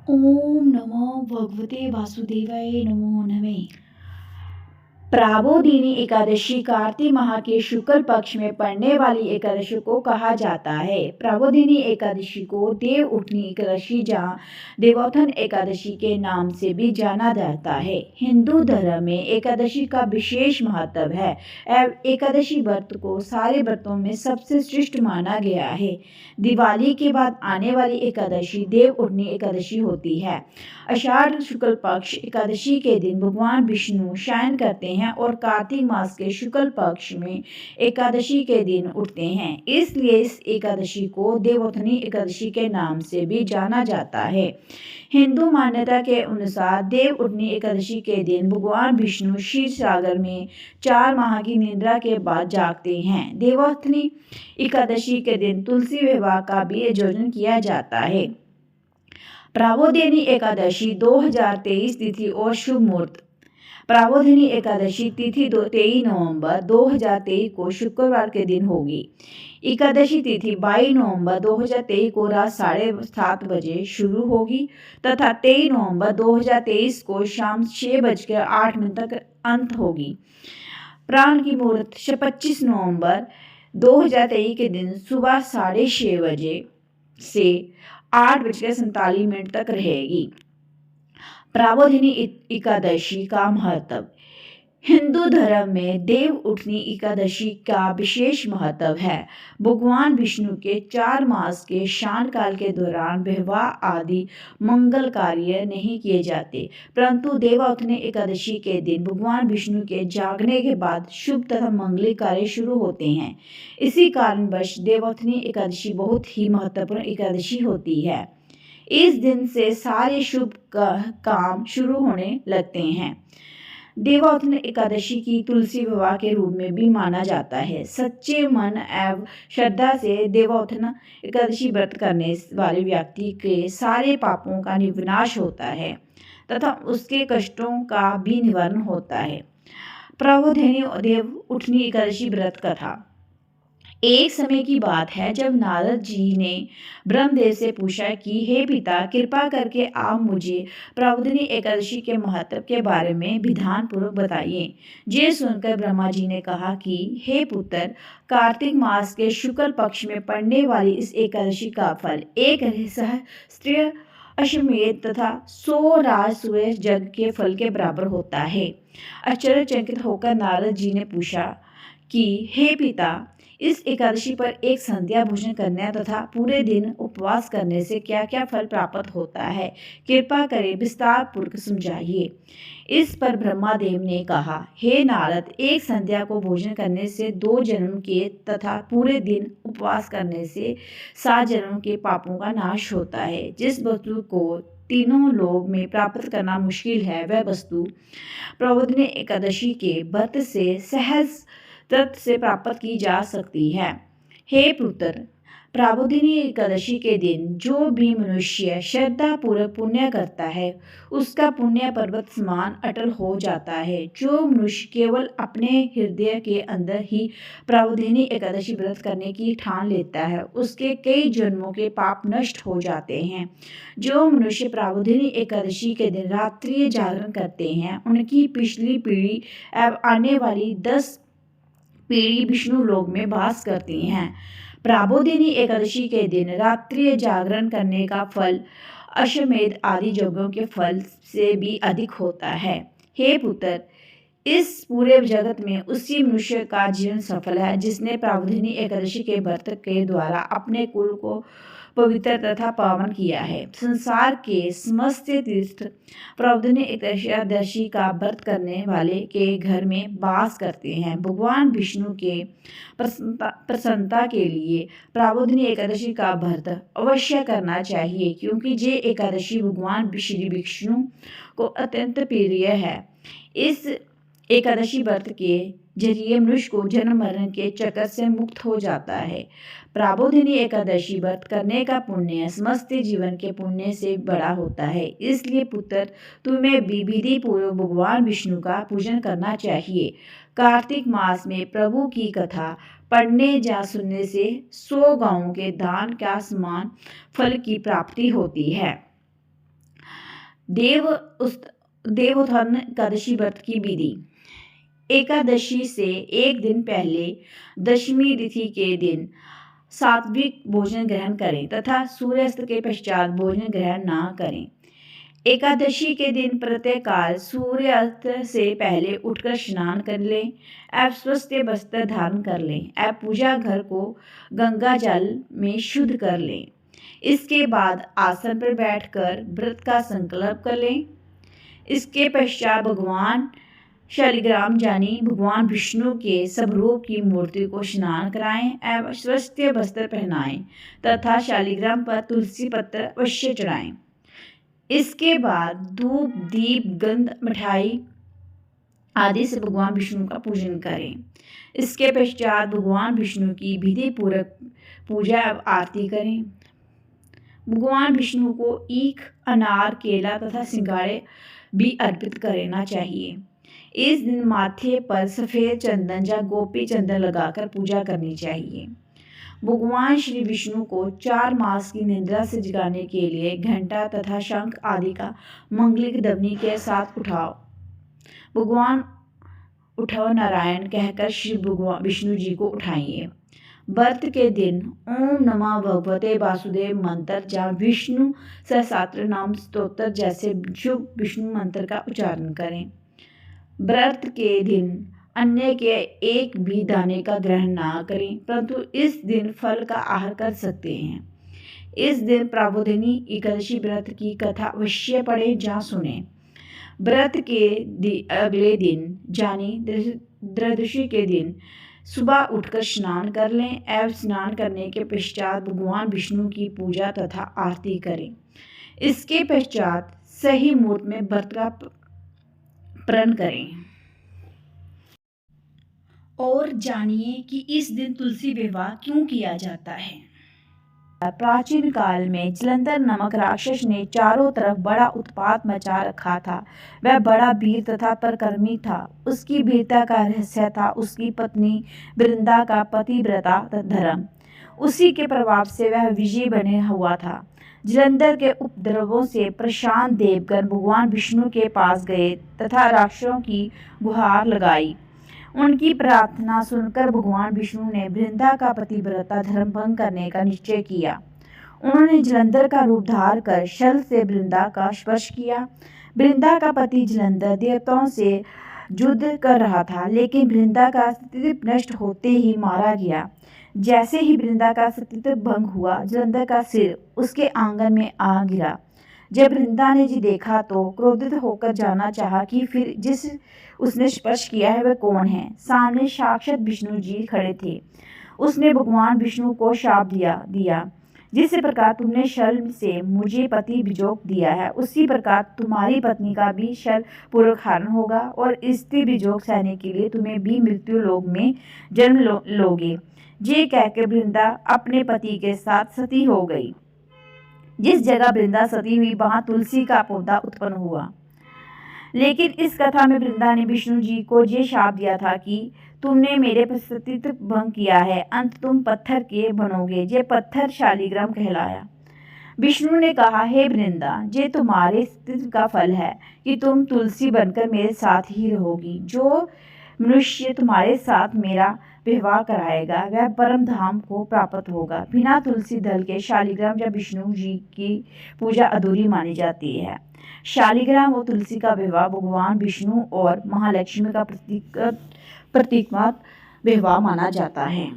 ओम नमो भगवते वासुदेवाय नमो नमः। प्राबोदिनी एकादशी कार्तिक माह के शुक्ल पक्ष में पड़ने वाली एकादशी को कहा जाता है। प्राबोदिनी एकादशी को देव उठनी एकादशी जहाँ देवोत्थान एकादशी के नाम से भी जाना जाता है। हिंदू धर्म में एकादशी का विशेष महत्व है। एकादशी व्रत को सारे व्रतों में सबसे श्रेष्ठ माना गया है। दिवाली के बाद आने वाली एकादशी देव उठनी एकादशी होती है। आषाढ़ शुक्ल पक्ष एकादशी के दिन भगवान विष्णु शयन करते हैं और कार्तिक मास के शुक्ल पक्ष में एकादशी के दिन उठते हैं। इसलिए इस एकादशी को देवोत्थानी एकादशी के नाम से भी जाना जाता है। हिंदू मान्यता के अनुसार देव उठनी एकादशी के दिन भगवान विष्णु क्षीर सागर में 4 माह की निद्रा के बाद जागते हैं। देवोत्थानी एकादशी के दिन तुलसी विवाह का भी आयोजन किया जाता है। प्राबोधिनी एकादशी 2023 तिथि और शुभ मुहूर्त। प्राबोधिनी एकादशी तिथि 23 नवंबर 2023 को शुक्रवार के दिन होगी। एकादशी तिथि 22 नवंबर 2023 को रात 7:30 बजे शुरू होगी तथा 23 नवंबर 2023 को शाम 6:08 तक अंत होगी। प्राण की मुहूर्त 25 नवंबर 2023 के दिन सुबह 6:30 बजे से 8:47 तक रहेगी। प्राबोधिनी एकादशी का महत्व। हिंदू धर्म में देव उठनी एकादशी का विशेष महत्व है। भगवान विष्णु के 4 मास के शान काल के दौरान विवाह आदि मंगल कार्य नहीं किए जाते, परंतु देवोत्थानी एकादशी के दिन भगवान विष्णु के जागने के बाद शुभ तथा मंगली कार्य शुरू होते हैं। इसी कारणवश देवोत्थानी एकादशी बहुत ही महत्वपूर्ण एकादशी होती है। इस दिन से सारे शुभ काम शुरू होने लगते हैं। देवोत्थान एकादशी की तुलसी विवाह के रूप में भी माना जाता है। सच्चे मन एवं श्रद्धा से देवोत्थान एकादशी व्रत करने वाले व्यक्ति के सारे पापों का विनाश होता है तथा उसके कष्टों का भी निवारण होता है। प्राबोधिनी देव उठनी एकादशी व्रत कथा। एक समय की बात है जब नारद जी ने ब्रह्मदेव से पूछा कि हे पिता, कृपा करके आप मुझे प्राबोधिनी एकादशी के महत्व के बारे में विधान पूर्वक बताइए। ये सुनकर ब्रह्मा जी ने कहा कि हे पुत्र, कार्तिक मास के शुक्ल पक्ष में पड़ने वाली इस एकादशी का फल एक सहस्त्र अश्वमेध तथा 100 राजसूय यज्ञ के फल के बराबर होता है। आश्चर्यचकित होकर नारद जी ने पूछा कि हे पिता, इस एकादशी पर एक संध्या भोजन करने तथा पूरे दिन उपवास करने से क्या क्या फल प्राप्त होता है, कृपा करें विस्तार पूर्वक समझाइए। इस पर ब्रह्मादेव ने कहा, हे नारद, एक संध्या को भोजन करने से 2 जन्म के तथा पूरे दिन उपवास करने से 7 जन्म के पापों का नाश होता है। जिस वस्तु को तीनों लोग में प्राप्त करना मुश्किल है, वह वस्तु प्राबोधिनी एकादशी के व्रत से सहज तत्व से प्राप्त की जा सकती है। हे पुत्र, प्राबोधिनी एकादशी के दिन जो भी मनुष्य श्रद्धा पूर्वक पुण्य करता है, उसका पुण्य पर्वत समान अटल हो जाता है। जो मनुष्य केवल अपने हृदय के अंदर ही प्राबोधिनी एकादशी व्रत करने की ठान लेता है, उसके कई जन्मों के पाप नष्ट हो जाते हैं। जो मनुष्य प्राबोधिनी एकादशी के दिन रात्रि जागरण करते हैं, उनकी पिछली पीढ़ी एवं आने वाली 10 पीढ़ी विष्णु लोक में वास करती हैं। प्राबोधिनी एकादशी के दिन रात्रि जागरण करने का फल अश्वमेध आदि यज्ञों के फल से भी अधिक होता है। हे पुत्र, इस पूरे जगत में उसी मनुष्य का जीवन सफल है जिसने प्राबोधिनी एकादशी के व्रत के द्वारा अपने कुल को पवित्र तथा पावन किया है। संसार के समस्त तीर्थ प्राबोधिनी एकादशी का व्रत करने वाले के घर में वास करते हैं। भगवान विष्णु के प्रसन्नता के लिए प्राबोधिनी एकादशी का व्रत अवश्य करना चाहिए, क्योंकि ये एकादशी भगवान श्री विष्णु को अत्यंत प्रिय है। इस एकादशी व्रत के जरिए मनुष्य को जन्म मरण के चक्कर से मुक्त हो जाता है। प्राबोधिनी एकादशी व्रत करने का पुण्य समस्त जीवन के पुण्य से बड़ा होता है। इसलिए पुत्र, तुम्हें विधि पूर्वक भगवान विष्णु का पूजन करना चाहिए। कार्तिक मास में प्रभु की कथा पढ़ने या सुनने से 100 गांवों के दान का समान फल की प्राप्ति होती है। देवोत्थान एकादशी व्रत की विधि। एकादशी से एक दिन पहले दशमी तिथि के दिन सात्विक भोजन ग्रहण करें तथा सूर्यास्त के पश्चात भोजन ग्रहण न करें। एकादशी के दिन प्रातःकाल सूर्यास्त से पहले उठकर स्नान कर लें एवं स्वस्थ वस्त्र धारण कर लें एवं पूजा घर को गंगा जल में शुद्ध कर लें। इसके बाद आसन पर बैठकर व्रत का संकल्प कर लें। इसके पश्चात भगवान शालिग्राम यानी भगवान विष्णु के स्वरूप की मूर्ति को स्नान कराएं एवं स्वस्थ वस्त्र पहनाएं तथा शालिग्राम पर तुलसी पत्र अवश्य चढ़ाएं। इसके बाद धूप दीप गंध मिठाई आदि से भगवान विष्णु का पूजन करें। इसके पश्चात भगवान विष्णु की विधि पूर्वक पूजा एवं आरती करें। भगवान विष्णु को ईख अनार केला तथा सिंघाड़े भी अर्पित करना चाहिए। इस दिन माथे पर सफ़ेद चंदन या गोपी चंदन लगाकर पूजा करनी चाहिए। भगवान श्री विष्णु को 4 मास की निद्रा से जगाने के लिए घंटा तथा शंख आदि का मंगलिक ध्वनि के साथ उठाओ। भगवान उठाओ नारायण कहकर श्री भगवान विष्णु जी को उठाइए। व्रत के दिन ओम नमः भगवते वासुदेव मंत्र या विष्णु सहस्त्र नाम स्तोत्र जैसे शुभ विष्णु मंत्र का उच्चारण करें। व्रत के दिन अन्न के एक भी दाने का ग्रहण ना करें, परंतु इस दिन फल का आहार कर सकते हैं। इस दिन प्रबोधिनी एकादशी व्रत की कथा अवश्य पढ़ें या सुनें। व्रत के अगले दिन यानी त्रयोदशी के दिन सुबह उठकर स्नान कर लें एवं स्नान करने के पश्चात भगवान विष्णु की पूजा तथा आरती करें। इसके पश्चात सही मुहूर्त में व्रत का प्रण करें। और जानिए कि इस दिन तुलसी विवाह क्यों किया जाता है। प्राचीन काल में जलंधर नामक राक्षस ने चारों तरफ बड़ा उत्पात मचा रखा था। वह बड़ा वीर तथा पराक्रमी था। उसकी वीरता का रहस्य था उसकी पत्नी वृंदा का पतिव्रता धर्म। उसी के प्रभाव से वह विजयी बने हुआ था। जलंधर के उपद्रवों से परेशान देवगण भगवान विष्णु के पास गए तथा राक्षसों की गुहार लगाई। उनकी प्रार्थना सुनकर भगवान विष्णु ने वृंदा का पतिव्रता धर्म भंग करने का निश्चय किया। उन्होंने जलंधर का रूप धार कर शल से वृंदा का स्पर्श किया। वृंदा का पति जलंधर देवताओं से युद्ध कर रहा था, लेकिन वृंदा का अस्तित्व नष्ट होते ही मारा गया। जैसे ही वृंदा का अस्तित्व भंग हुआ, जलंधर का सिर उसके आंगन में आ गिरा। जब वृंदा ने जी देखा तो क्रोधित होकर जानना चाहा कि फिर जिस उसने स्पर्श किया है वह कौन है। सामने साक्षात विष्णु जी खड़े थे। उसने भगवान विष्णु को शाप दिया जिस प्रकार तुमने शल से मुझे पति विजोग दिया है, उसी प्रकार तुम्हारी पत्नी का भी शल पूर्वक हरण होगा और स्त्री विजोग सहने के लिए तुम्हें भी मृत्यु लोक में जन्म लोगे। ये कहकर वृंदा अपने पति के साथ सती हो गई। जिस जगह वृंदा सती हुई वहां तुलसी का पौधा उत्पन्न हुआ। लेकिन इस कथा में वृंदा ने विष्णु जी को ये शाप दिया था कि तुमने मेरे अस्तित्व भंग किया है, अंत तुम पत्थर के बनोगे। ये पत्थर शालिग्राम कहलाया। विष्णु ने कहा, हे वृंदा, ये तुम्हारे अस्तित्व का फल है कि तुम तुलसी बनकर मेरे साथ ही रहोगी। जो मनुष्य तुम्हारे साथ मेरा विवाह कराएगा वह परम धाम को प्राप्त होगा। बिना तुलसी दल के शालिग्राम या विष्णु जी की पूजा अधूरी मानी जाती है। शालिग्राम और तुलसी का विवाह भगवान विष्णु और महालक्ष्मी का प्रतीकात्मक विवाह माना जाता है।